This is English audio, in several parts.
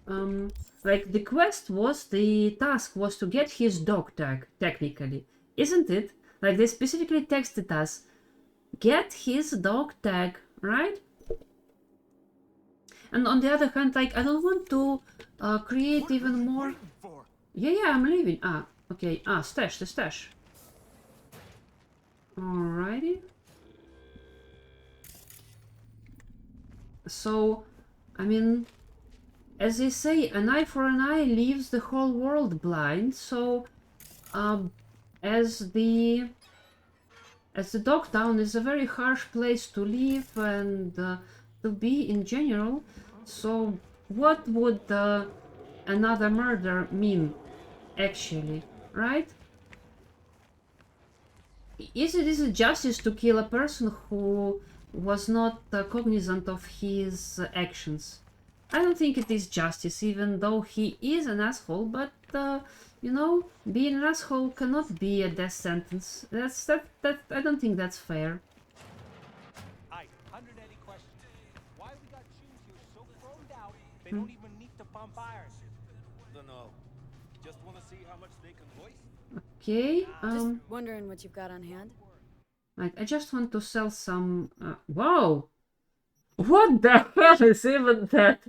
like the quest was, the task was to get his dog tag, technically, isn't it? Like they specifically texted us, get his dog tag, right? And on the other hand, like I don't want to create even more. Yeah, I'm leaving. Ah, okay. Ah, stash, the stash. Alrighty. So, I mean, as they say, an eye for an eye leaves the whole world blind. So, as the Dogtown is a very harsh place to live and to be in general. So, what would another murder mean, actually, right? Is it justice to kill a person who was not cognizant of his actions? I don't think it is justice, even though he is an asshole, but you know, being an asshole cannot be a death sentence. That I don't think that's fair. I 180 questions. Why we got shoes here so chromed out they don't even need to pump iron? Don't know. Just want to see how much they can hoist. Okay. Just wondering what you've got on hand. Like I just want to sell some. Whoa! What the hell is even that?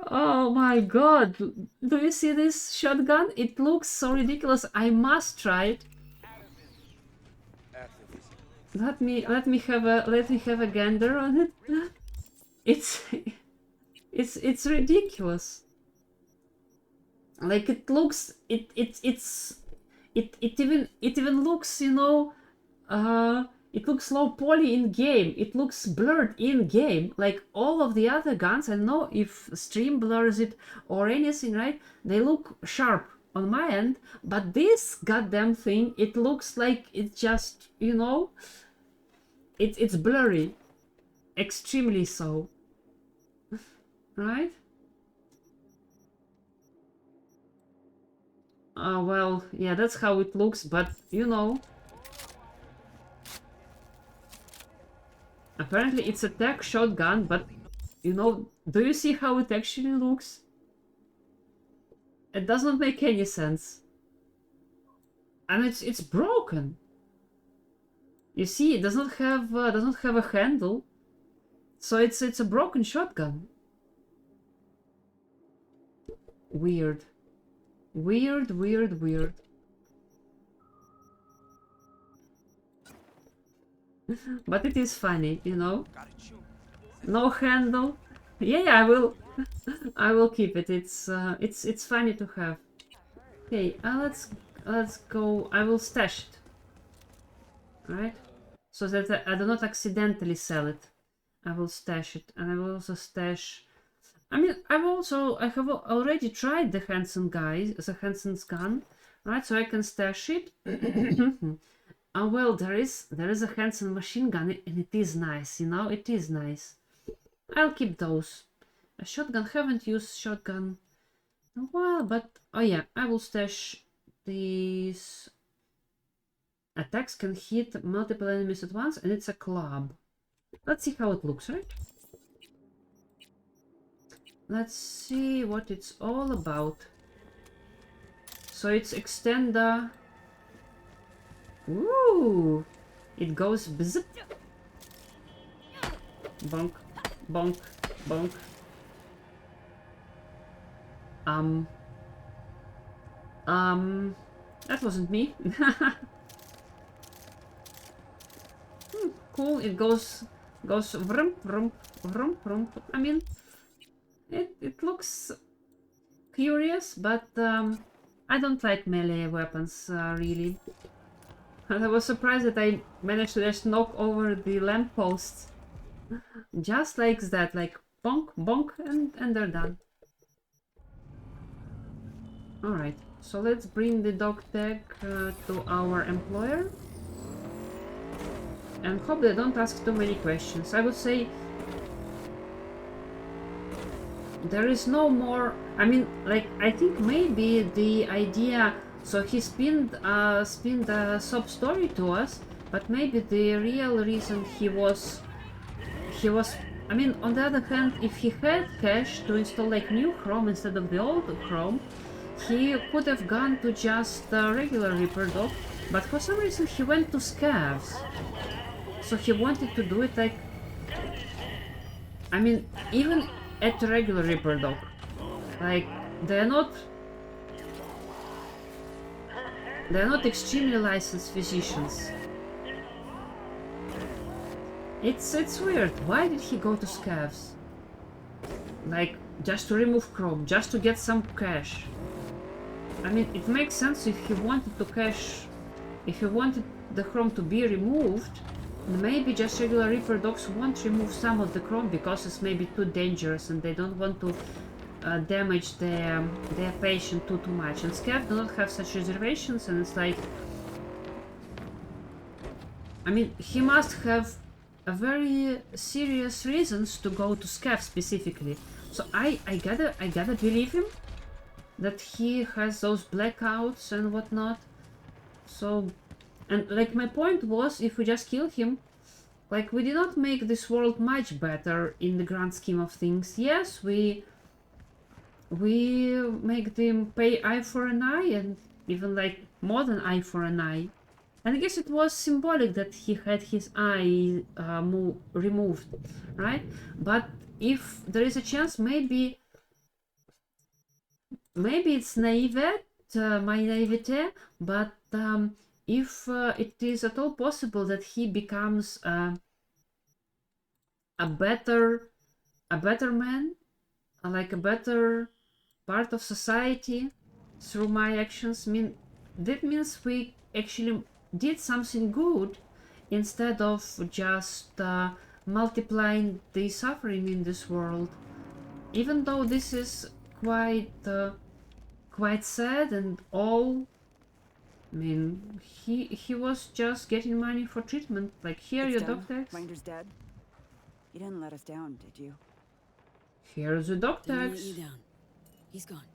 Oh my god! Do you see this shotgun? It looks so ridiculous. I must try it. Let me have a gander on it. It's ridiculous. Like it looks it even looks, you know, it looks low poly in game. It looks blurred in game. Like all of the other guns, I don't know if stream blurs it or anything, right? They look sharp on my end, but this goddamn thing, it looks like it's just, you know, it's blurry, extremely so, right? Well, yeah, that's how it looks, but you know, apparently it's a tech shotgun, but you know, do you see how it actually looks? It doesn't make any sense. And it's broken. You see, it doesn't have a handle, so it's a broken shotgun. Weird. Weird. But it is funny, you know. No handle. Yeah, I will keep it. It's funny to have. Okay, let's go. I will stash it. Right? So that I do not accidentally sell it. I will stash it, and I will also stash. I mean, I have already tried the Hansen's gun, right? So I can stash it. Oh well, there is a Hansen machine gun, and it is nice, you know, it is nice. I'll keep those. A shotgun, haven't used shotgun in a while, but oh yeah, I will stash these. Attacks can hit multiple enemies at once, and it's a club. Let's see how it looks, right? Let's see what it's all about. So it's extender. Ooh! It goes bzz. Bonk, bonk, bonk. That wasn't me. Cool. It goes vroom, vroom, vroom, vroom. I mean, it looks curious, but I don't like melee weapons, really. And I was surprised that I managed to just knock over the lampposts. Just like that, like bonk, bonk, and they're done. Alright, so let's bring the dog tag to our employer. And hope they don't ask too many questions. I would say there is no more. I mean, like, I think maybe the idea. So he spinned a sub story to us, but maybe the real reason he was I mean, on the other hand, if he had cash to install like new Chrome instead of the old Chrome, he could have gone to just regular Reaper Dog, but for some reason he went to Scavs. So he wanted to do it like... I mean, even at regular Reaper Dog, like, they're not extremely licensed physicians. It's weird. Why did he go to Scavs? Like, just to remove Chrome, just to get some cash. I mean, it makes sense if he wanted to cash... If he wanted the Chrome to be removed, maybe just regular Reaper Dogs won't remove some of the Chrome because it's maybe too dangerous and they don't want to damage their patient too much. And Scav do not have such reservations, and it's like... I mean, he must have a very serious reasons to go to Scav specifically. So I gotta believe him that he has those blackouts and whatnot. So, and like my point was, if we just kill him, like we did not make this world much better in the grand scheme of things. Yes, we make them pay eye for an eye, and even like more than eye for an eye. And I guess it was symbolic that he had his eye removed, right? But if there is a chance, maybe it's naive, my naivete, but if it is at all possible that he becomes a better man, like a better part of society through my actions, that means we actually did something good instead of just multiplying the suffering in this world. Even though this is quite sad and all. I mean, he was just getting money for treatment. Like, here are your dog tags. Minder's dead. You didn't let us down, did you? Here's your dog Didn't let tags. you down. He's gone.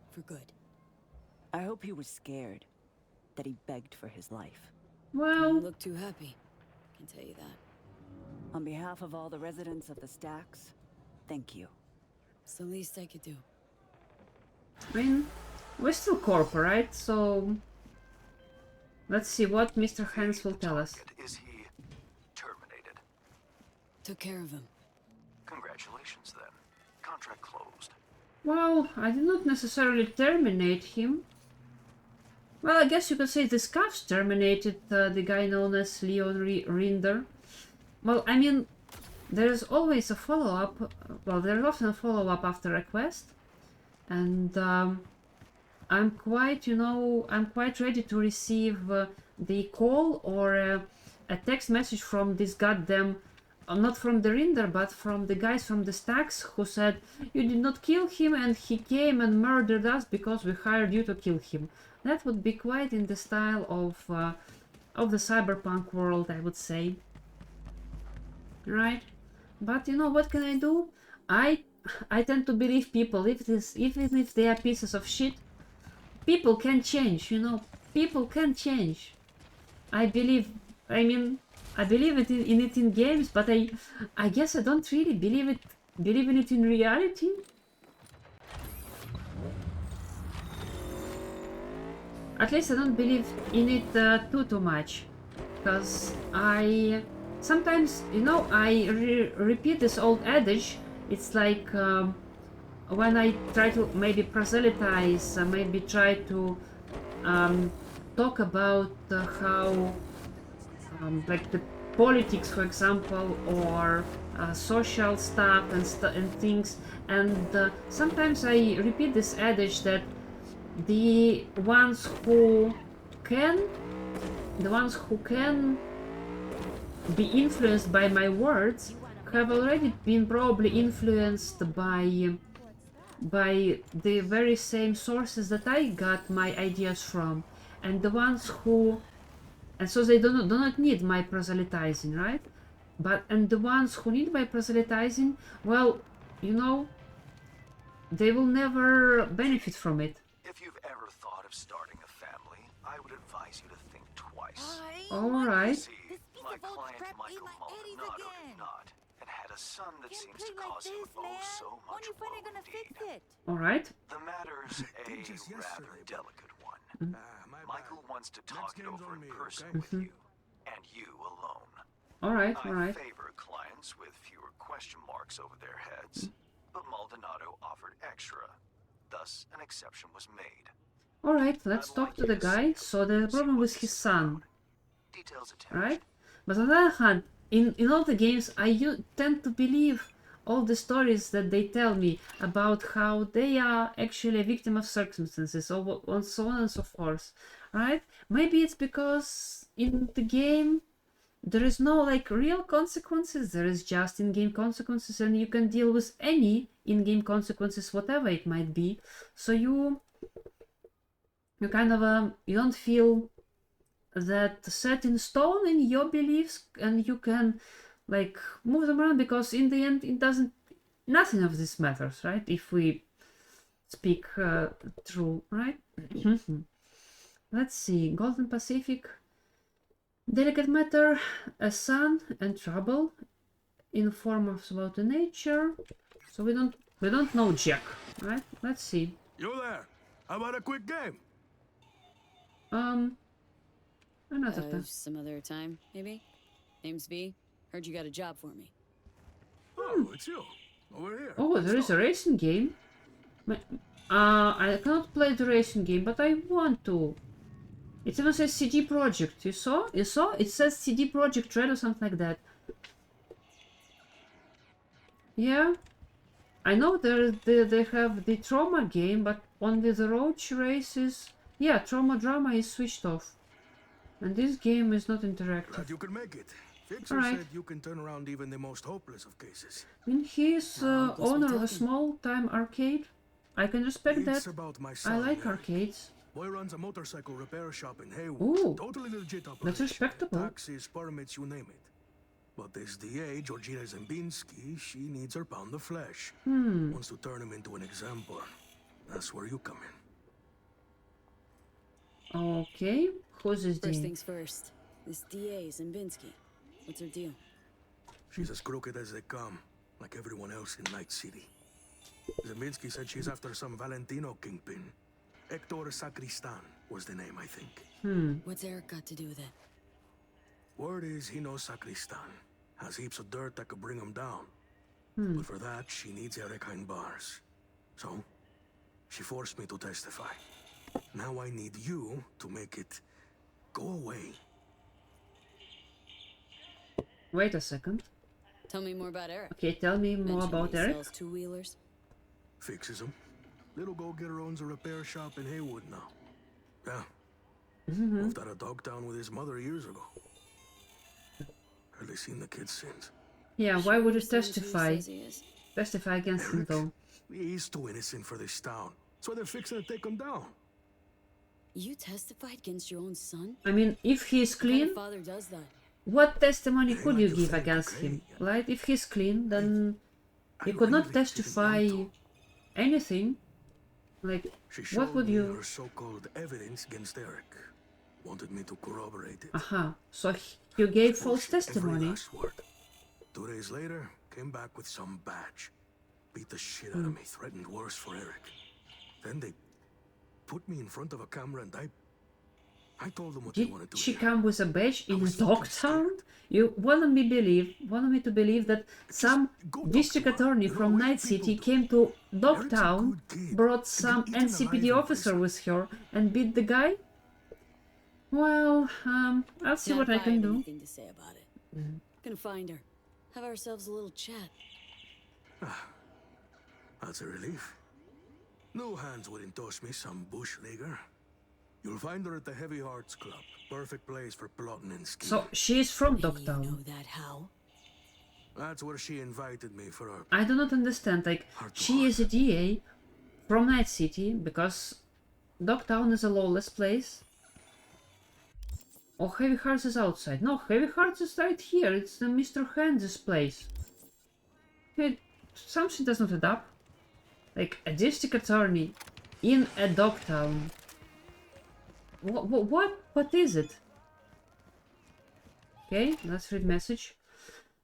For good. I hope he was scared. That he begged for his life. You Well, look too happy. Can tell you that. On behalf of all the residents of the Stacks, thank you. It's the least I could do. I mean, we're still corpo, right? So let's see what Mr. Hans will tell us. Is he terminated? Took care of him. Congratulations then. Contract closed. Well, I did not necessarily terminate him. Well, I guess you could say the Scavs terminated the guy known as Leon Rinder. Well, I mean, there's always a follow-up. Well, there's often a follow-up after a quest. And I'm quite ready to receive the call or a text message from this goddamn... not from the Rinder, but from the guys from the Stacks who said, you did not kill him and he came and murdered us because we hired you to kill him. That would be quite in the style of the cyberpunk world, I would say. Right? But you know, what can I do? I tend to believe people, even if they are pieces of shit. People can change, you know. People can change. I believe in it in games, but I guess I don't really believe in it in reality. At least I don't believe in it too much, because I sometimes, you know, I repeat this old adage. It's like when I try to maybe proselytize, maybe try to talk about how like the politics, for example, or social stuff and things, and sometimes I repeat this adage that the ones who can be influenced by my words have already been probably influenced by the very same sources that I got my ideas from, and the ones who, and so they do not need my proselytizing, right? And the ones who need my proselytizing, well, you know, they will never benefit from it. If you've ever thought of starting a family, I would advise you to think twice. All right. See, my client Michael Maldonado did not, and had a son that Can't seems play to like cause him this, man. so When much you finally woe gonna fix indeed. it? Alright. The matter's a Did just rather yesterday, but- delicate one. My Michael wants to talk it game's over on in me, person okay? with you, and you alone. Alright, I alright. favor clients with fewer question marks over their heads, but Maldonado offered extra. Thus, an exception was made. Alright, let's talk to the guy. So the problem with his son, Details attached. right? But on the other hand, in all the games, tend to believe all the stories that they tell me about how they are actually a victim of circumstances, or so on and so forth, right? Maybe it's because in the game there is no like real consequences, there is just in-game consequences, and you can deal with any in-game consequences, whatever it might be. So you kind of you don't feel that set in stone in your beliefs, and you can like move them around, because in the end it doesn't, nothing of this matters, right? If we speak true, right? Let's see. Golden Pacific, delicate matter, a son and trouble in form of about the nature. So we don't know Jack, right? Let's see. You there? How about a quick game? Another time. Some other time, maybe? Name's V. Heard you got a job for me. Oh, it's you. Over here. Oh, there is a racing game. I cannot play the racing game, but I want to. It even says CD Projekt. You saw? You saw? It says CD Projekt Red or something like that. Yeah. I know they have the Trauma game, but only the road races. Yeah, Trauma Drama is switched off. And this game is not interactive. Glad you could make it. Fixer Alright. said you can turn around even the most hopeless of cases. When he is Well, guess we're owner of a talking. small-time arcade, I can respect It's that. about my I son. like Eric. arcades. Boy runs a motorcycle repair shop in Haywood. Ooh, Totally legit operation. that's respectable. Taxes, permits, you name it. But this DA, Georgina Zembinski, she needs her pound of flesh. Wants to turn him into an example. That's where you come in. Okay, who's this First dude? things first. This DA, Zembinski. What's her deal? She's as crooked as they come, like everyone else in Night City. Zembinski said she's after some Valentino kingpin. Hector Sacristan was the name, I think. What's Eric got to do with it? Word is he knows Sacristan. Has heaps of dirt that could bring him down. But for that, she needs Eric behind bars. So, she forced me to testify. Now I need you to make it go away. Wait a second. Tell me more about Eric. Okay, tell me more Mentioned about he Eric. sells two-wheelers. Fixes them. Little go-getter owns a repair shop in Haywood now. Yeah. Moved out of Dogtown with his mother years ago. Hardly seen the kid since. Yeah, why would you Seems who he testify? says he is. Testify against him Eric? though. He's too innocent for this town. So they're fixing to take him down. You testified against your own son? I mean, if he's What kind clean, of father does that? what testimony Yeah, could like you you give think, against okay, him? yeah. Right? If he's clean, then you I could not really didn't testify want to. anything. Like, She showed what would me you... her so-called evidence against Eric. Wanted me to corroborate it. Aha, so you gave false Bullshit, every testimony. last word. 2 days later, came back with some badge. Beat the shit out of me, threatened worse for Eric. Then they put me in front of a camera and I told them what they Did wanted to she hear. come with a badge in a was fucking dog town? scared. You wanted me to believe that some go talk district to her. attorney You know, from way Night people City do. came to dog Eric's a town, good kid. brought Could some get eaten NCPD alive in officer prison. with her, and beat the guy? Well, I'll see Not what if I can have do. anything to say about it. Gonna find her. Have ourselves a little chat. That's a relief. No hands wouldn't toss me some bush leaguer. You'll find her at the Heavy Hearts Club. Perfect place for plotting and scheming. So, she is from And you know Dogtown. that how? That's where she invited me for her. I do not understand, like, Heart to she heart. is a DA from Night City, because Dogtown is a lawless place. Oh, Heavy Hearts is outside. No, Heavy Hearts is right here. It's the Mr. Hands' place. Something does not add up. Like, a district attorney in a Dogtown. What is it? Okay, let's read message.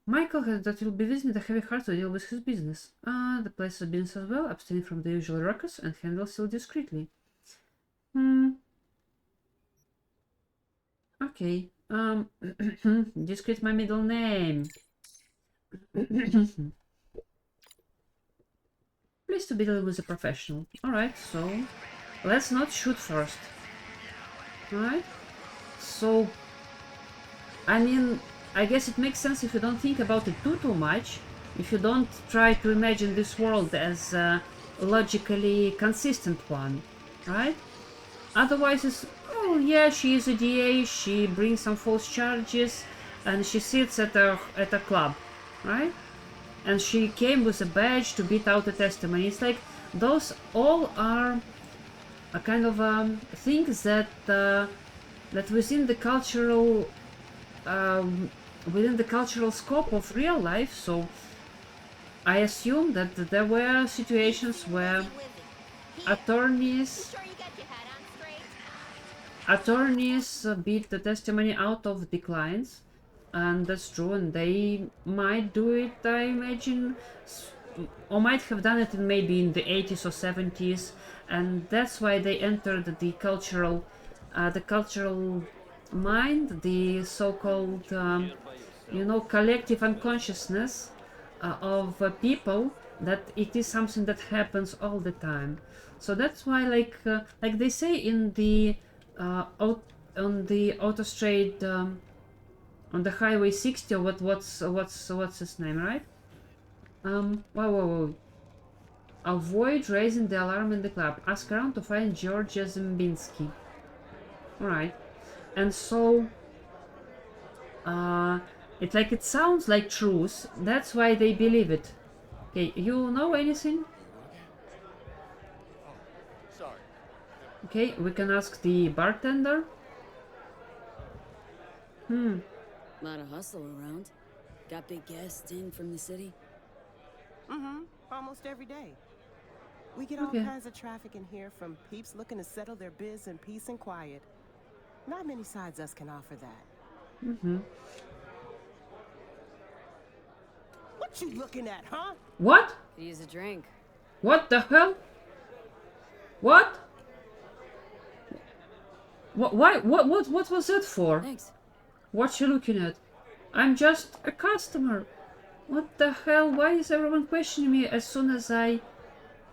Michael has that will be visiting a heavy heart to deal with his business. The place has been as well, abstain from the usual ruckus and handle still discreetly. Okay. Discreet my middle name. Pleased to be dealing with a professional. Alright, so let's not shoot first. Alright? So I mean, I guess it makes sense if you don't think about it too much, if you don't try to imagine this world as a logically consistent one, right? Otherwise it's, oh yeah, she is a DA, she brings some false charges, and she sits at a club, right? And she came with a badge to beat out a testimony. It's like, those all are a kind of things that that within the cultural scope of real life. So I assume that there were situations where attorneys beat the testimony out of the clients, and that's true, and they might do it, I imagine, or might have done it maybe in the 80s or 70s, and that's why they entered the cultural mind, the so-called you know, collective unconsciousness of people, that it is something that happens all the time. So that's why, like they say in the on the autostrade, on the highway 60, or what's his name, right? Whoa. Avoid raising the alarm in the club. Ask around to find Georgia Zembinski. Alright. And so it's like, it sounds like truth, that's why they believe it. Okay, you know anything? Okay, we can ask the bartender. Lot of hustle around. Got big guests in from the city. Almost every day. We get all Okay. kinds of traffic in here, from peeps looking to settle their biz in peace and quiet. Not many sides us can offer that. What you looking at, huh? What? Could use a drink. What the hell? What? Why? What was that for? Thanks. What you looking at? I'm just a customer. What the hell? Why is everyone questioning me as soon as I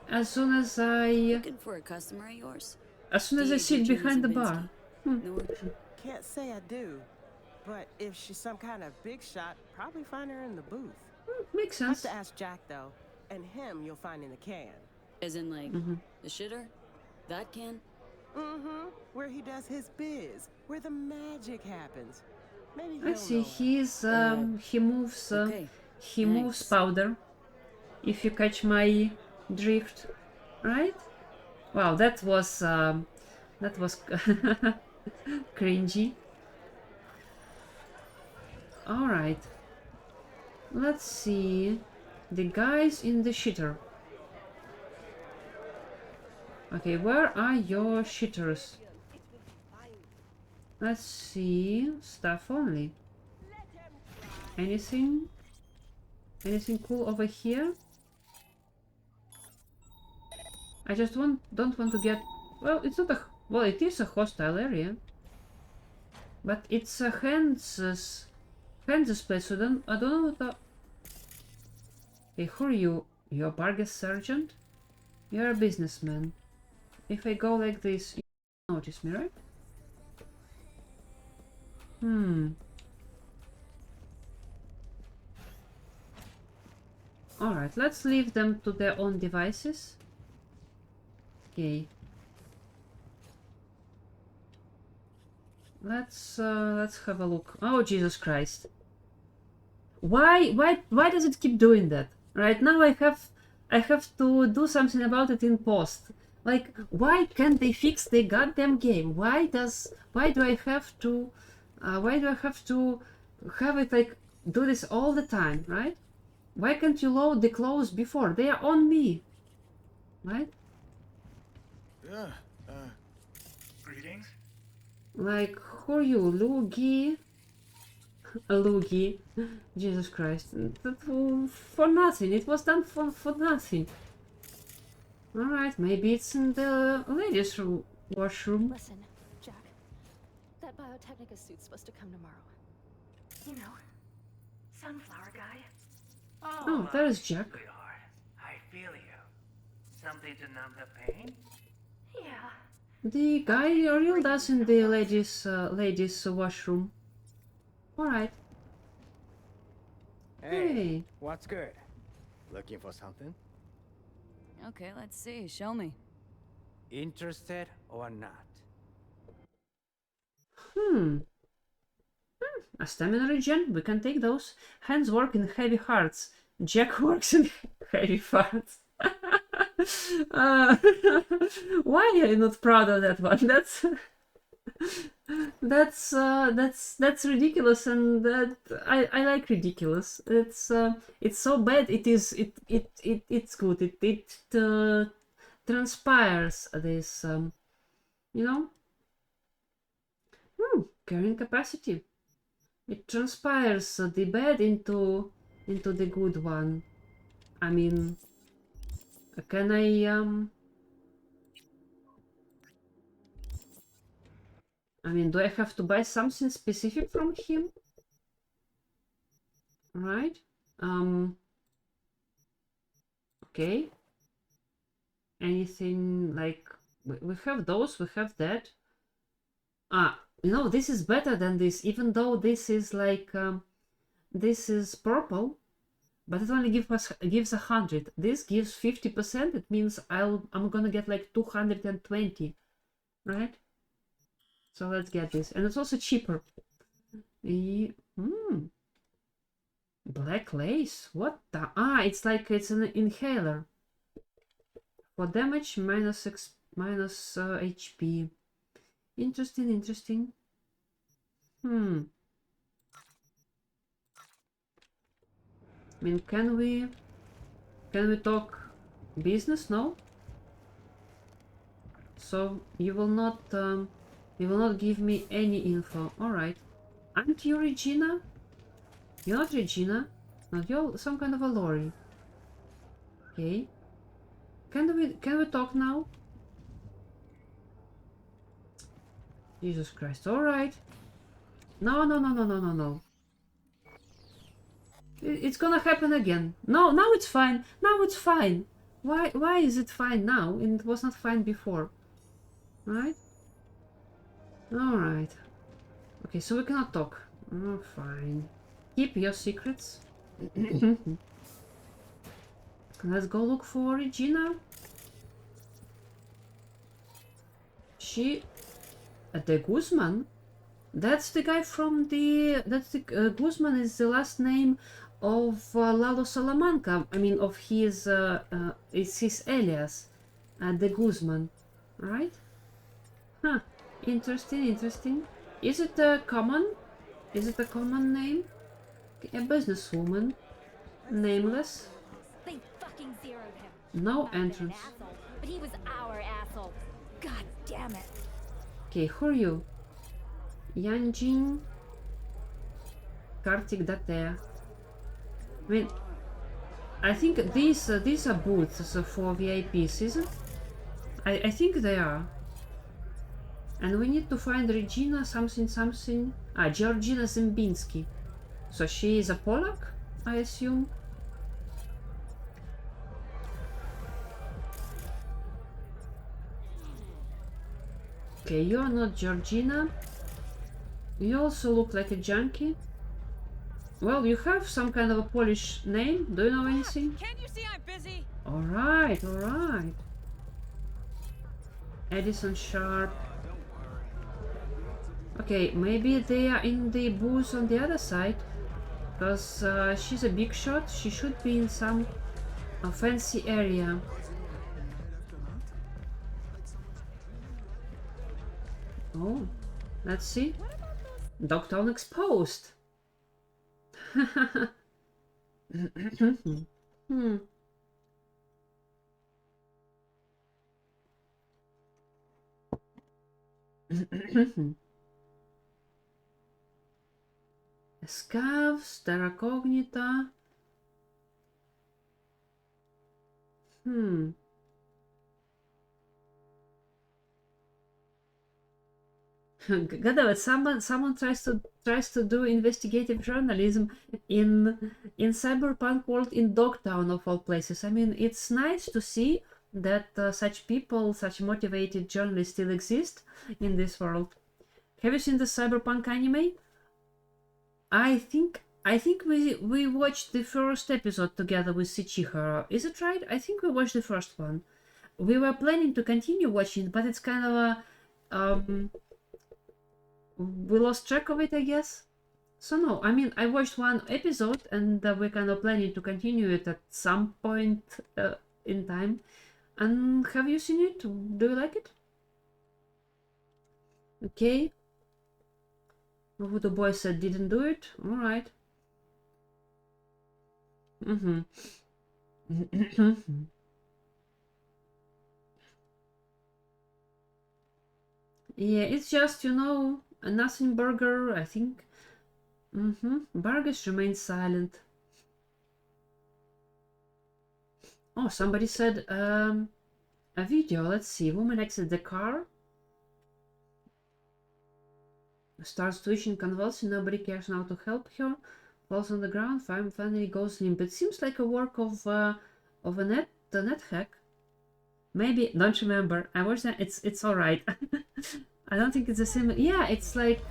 Looking for a customer of yours? sit behind the bar? No, Can't say I do. But if she's some kind of big shot, probably find her in the booth. Makes Have sense. to ask Jack, though. And him you'll find in the can. as in like the shitter? That can? Where he does his biz. Where the magic happens. Maybe I he'll see. know. He moves. Okay. He moves powder. If you catch my drift, right? Wow, that was cringy. All right. Let's see. The guys in the shitter. Okay, where are your shitters? Let's see. Stuff only. Anything? Anything cool over here? I just don't want to get... Well, it's not a... Well, it is a hostile area. But it's a Hans's place, so I don't know what the... Hey, who are you? You're a Bargus sergeant? You're a businessman. If I go like this, you don't notice me, right? Alright, let's leave them to their own devices. Okay. Let's have a look. Oh, Jesus Christ. Why does it keep doing that? Right now I have to do something about it in post. Like, why can't they fix the goddamn game? Why do I have to have it like do this all the time, right? Why can't you load the clothes before? They are on me. Right? Yeah, greetings. Like, who are you? Lugi? a loogie. Jesus Christ. For nothing. It was done for nothing. Alright, maybe it's in the ladies' washroom. Listen, Jack. That Biotechnica suit's supposed to come tomorrow. You know, sunflower guy. Oh, there's Jack. Sweetheart, I feel you. Something to numb the pain? Yeah. The guy Ariel does in the ladies' washroom. Alright. Hey. What's good? Looking for something? Okay, let's see. Show me. Interested or not? A stamina regen, we can take those. Hands work in heavy hearts. Jack works in heavy farts. Why are you not proud of that one? That's ridiculous, and that I like ridiculous. It's so bad. It's good. It transpires this you know. Carrying capacity. It transpires the bad into the good one. I mean, can I mean, do I have to buy something specific from him? Right? Okay. Anything like we have those, we have that. You know, this is better than this, even though this is like this is purple, but it only gives 100. This gives 50%. It means I'm gonna get like 220, right? So let's get this, and it's also cheaper. Black lace. What the? It's like it's an inhaler for damage minus HP. Interesting. I mean, can we talk business? No. So you will not give me any info. All right. Aren't you Regina? You're not Regina. No, you're some kind of a Lori. Okay. Can we talk now? Jesus Christ. All right. No. It's gonna happen again. No, now it's fine. Now it's fine. Why is it fine now? And it was not fine before. Right? Alright. Okay, so we cannot talk. Oh, fine. Keep your secrets. Let's go look for Regina. De Guzman? That's the guy from the... Guzman is the last name of Lalo Salamanca. I mean, of his... it's his alias. De Guzman. Right? Huh. Interesting. Is it a common? Is it a common name? A businesswoman. Nameless. They fucking zeroed him. No Might have been an entrance. asshole, but he was our asshole. God damn it. Okay, who are you? Yanjin Kartik Datea. I mean, I think these are booths for VIPs, isn't? I think they are. And we need to find Regina something. Georgina Zembinski. So she is a Polak, I assume. Okay, you are not Georgina. You also look like a junkie. Well, you have some kind of a Polish name. Do you know anything? Can't you see I'm busy? Alright. Edison Sharp. Okay, maybe they are in the booth on the other side. Because she's a big shot. She should be in some fancy area. Oh, let's see. Dogtown exposed. Scavs, Terra Cognita. God damn it! Someone tries to do investigative journalism in Cyberpunk world in Dogtown of all places. I mean, it's nice to see that such people, such motivated journalists, still exist in this world. Have you seen the Cyberpunk anime? I think we watched the first episode together with Sichihara. Is it right? I think we watched the first one. We were planning to continue watching, but it's kind of a we lost track of it, I guess. So no, I mean, I watched one episode and we're kind of planning to continue it at some point in time. And have you seen it? Do you like it? Okay. Who the boy said didn't do it? Alright. Yeah, it's just, you know, a nothing burger, I think. Burgers remain silent. Oh, somebody said a video. Let's see. Woman exits the car. Starts twitching, convulsing. Nobody cares now to help her. Falls on the ground. Finally goes limp. It seems like a work of a net hack. Maybe, don't remember. I watched that. It's all right. I don't think it's the same. Yeah, it's like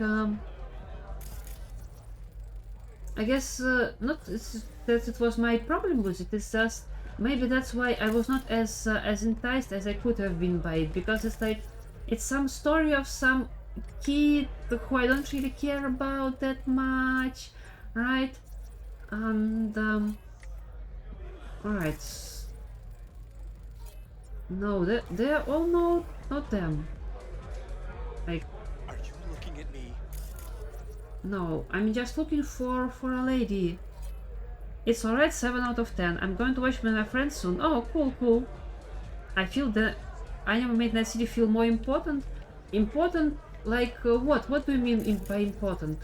I guess not that it was my problem with it. It's just maybe that's why I was not as enticed as I could have been by it, because it's like it's some story of some kid who I don't really care about that much, right? And all right. No, they're all not them. Like, Are you looking at me? no, I'm just looking for a lady. It's alright, 7 out of 10. I'm going to watch with my friends soon. Oh, cool. I feel that I never made Night City feel more important. Important? Like what? What do you mean by important?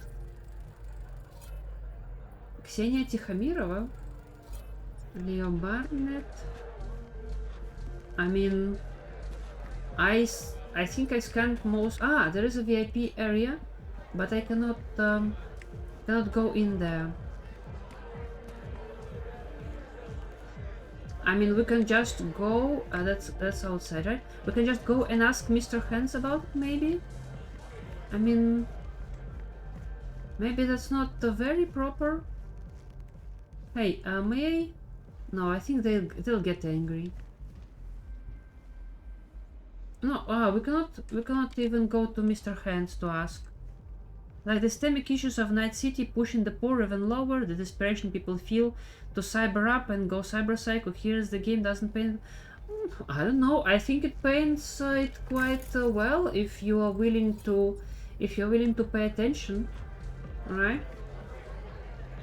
Ksenia Tikhomirova? Leo Barnett? I mean, I think I scanned most. Ah, there is a VIP area, but I cannot go in there. I mean, we can just go. That's outside, right? We can just go and ask Mr. Hans about it, maybe. I mean, maybe that's not very proper. Hey, may I? No, I think they'll get angry. No, we cannot even go to Mr. Hands to ask. Like the systemic issues of Night City pushing the poor even lower, the desperation people feel to cyber up and go cyber psycho. Here's the game doesn't paint. I don't know. I think it paints it quite well if you are willing to pay attention. Alright.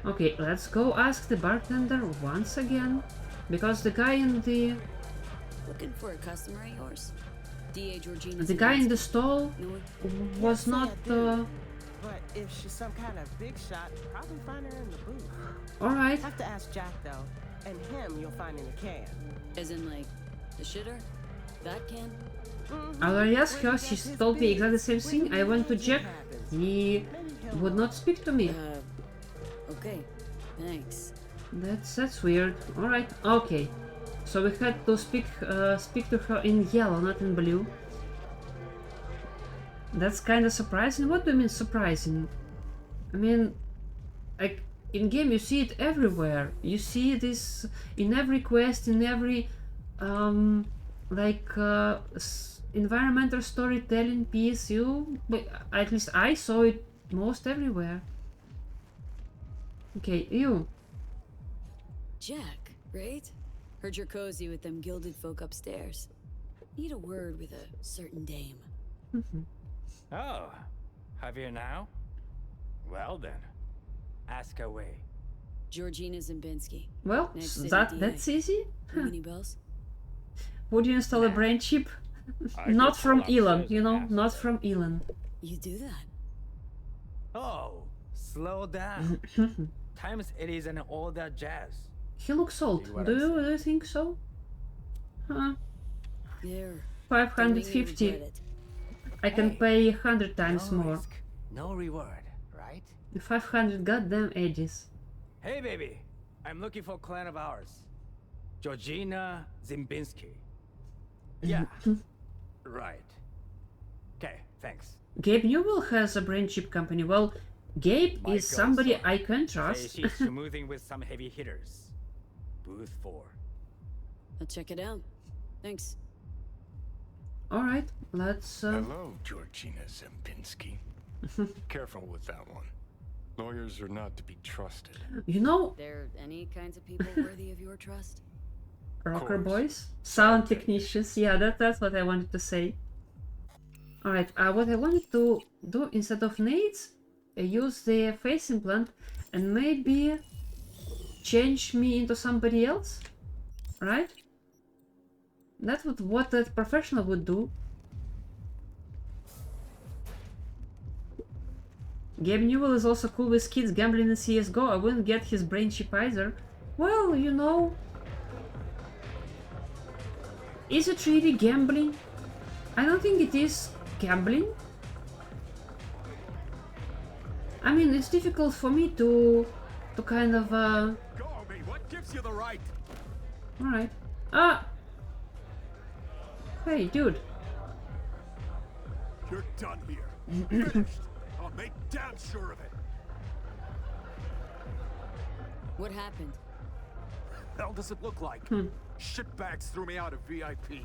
Okay, let's go ask the bartender once again, because the guy in the Looking for a customer of yours? the guy in the stall was not. But if she's some kind of big shot, probably find her in the booth. All right. Have to ask Jack though, and him you'll find in a can. As in, like, the shitter? That can? I asked her, she told me exactly the same thing. I went to Jack, he would not speak to me. Okay, thanks. That's weird. Alright, okay. So we had to speak to her in yellow, not in blue. That's kind of surprising. What do you mean surprising? I mean, like, in game you see it everywhere. You see this in every quest, in every environmental storytelling piece. At least I saw it most everywhere. Okay, you. Jack, right? Heard you're cozy with them gilded folk upstairs. Need a word with a certain dame. Oh, Javier now? Well then, ask away. Georgina Zimbinski. Well, that's easy. Any bells? Would you install a brain chip? Not from Elon, you know, not from Elon. You do that? Oh, Slow down. Times it is and all that jazz. He looks old. what Do I'm you, do you think so? Huh? There. 550. I can pay 100 times No more. risk, no reward, right? 500 goddamn edges. Hey, baby. I'm looking for a client of ours. Georgina Zimbinski. Yeah. Right. Okay, thanks. Gabe Newell has a brain chip company. Well, Gabe My is somebody girl's I can Say trust. she's smoothing with some heavy hitters. Booth 4. I'll check it out. Thanks. Alright, let's... Hello, Georgina Zempinski. Careful with that one. Lawyers are not to be trusted. You know, There any kinds of people worthy of your trust? rocker course. boys, sound technicians, yeah, that's what I wanted to say. Alright, what I wanted to do instead of nades, use the face implant and maybe change me into somebody else, right? That's what that professional would do. Gabe Newell is also cool with kids gambling in CSGO. I wouldn't get his brain chip either. Well, you know... Is it really gambling? I don't think it is gambling. I mean, it's difficult for me to kind of Go me. What gives you the right? Alright. Ah! Hey, dude. You're done here. Finished. I'll make damn sure of it. What happened? Hell does it look like? Shitbags threw me out of VIP.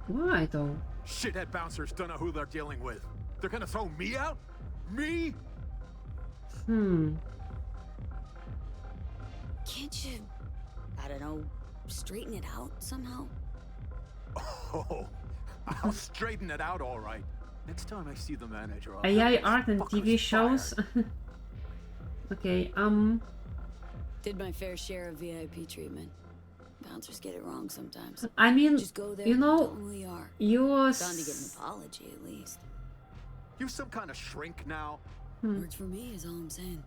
Why though? Shithead bouncers don't know who they're dealing with. They're gonna throw me out? Me? Can't you, I don't know, straighten it out somehow? Oh, I'll straighten it out all right. Next time I see the manager, I'll AI have those art and fuckers TV shows. fired. Okay, Did my fair share of VIP treatment. Bouncers get it wrong sometimes. I mean, Just go there, you know, tell them who you are. you're... Bound to get an apology at least. You some kind of shrink now? Works for me is all I'm saying.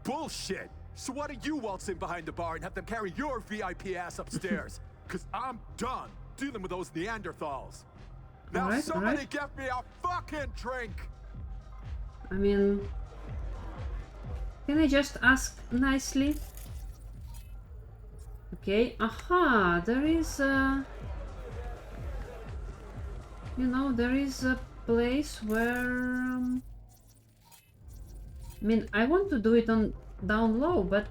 Bullshit! So why don't you waltz in behind the bar and have them carry your VIP ass upstairs? Cause I'm done dealing with those Neanderthals. Now Alright, somebody alright. get me a fucking drink! I mean... Can I just ask nicely? Okay, aha, there is a... You know, there is a place where... I mean, I want to do it on down low, but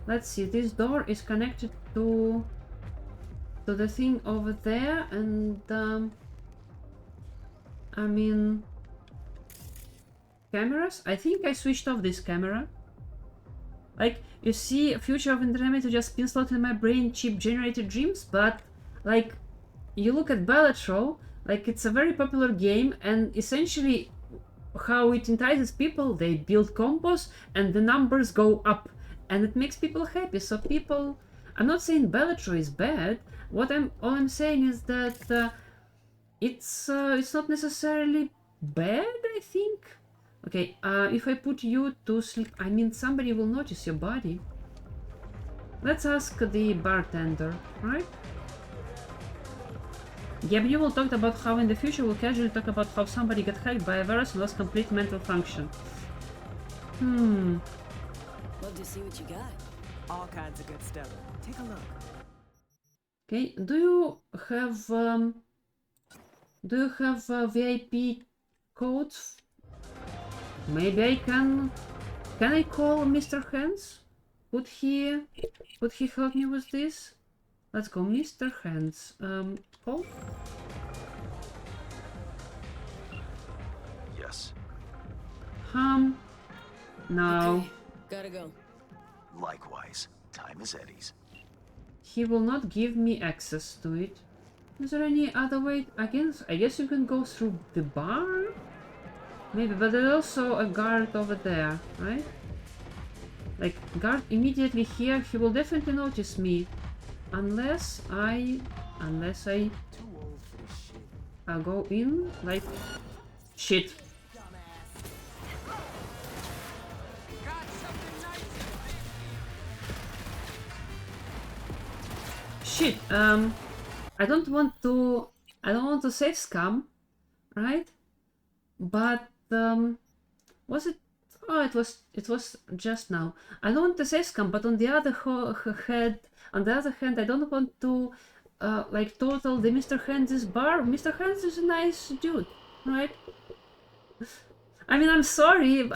let's see, this door is connected to the thing over there, and I mean... Cameras? I think I switched off this camera. Like, you see, future of entertainment to just pin slot in my brain chip generated dreams, but like, you look at Balletro, like it's a very popular game, and essentially how it entices people, they build combos and the numbers go up, and it makes people happy. So people, I'm not saying Balletro is bad. All I'm saying is that it's not necessarily bad, I think. Okay, if I put you to sleep, I mean, somebody will notice your body. Let's ask the bartender, right? Gabriel talked about how in the future we'll casually talk about how somebody got hacked by a virus and lost complete mental function. Love to see what you got. All kinds of good stuff. Take a look. Okay, do you have VIP codes? Maybe I can I call Mr. Hands? Would he help me with this? Let's go, Mr. Hands. Call? Yes. No. Okay, gotta go. Likewise. Time is Eddie's. He will not give me access to it. Is there any other way? I guess you can go through the bar? Maybe, but there's also a guard over there, right? Like, guard immediately here, he will definitely notice me. Unless I go in, like... Shit. shit. I don't want to save scam, right? But was it? Oh, it was just now. I don't want to save scam, but on the other hand, I don't want to like total the Mr. Hands' bar. Mr. Hands is a nice dude, right? I mean, I'm sorry,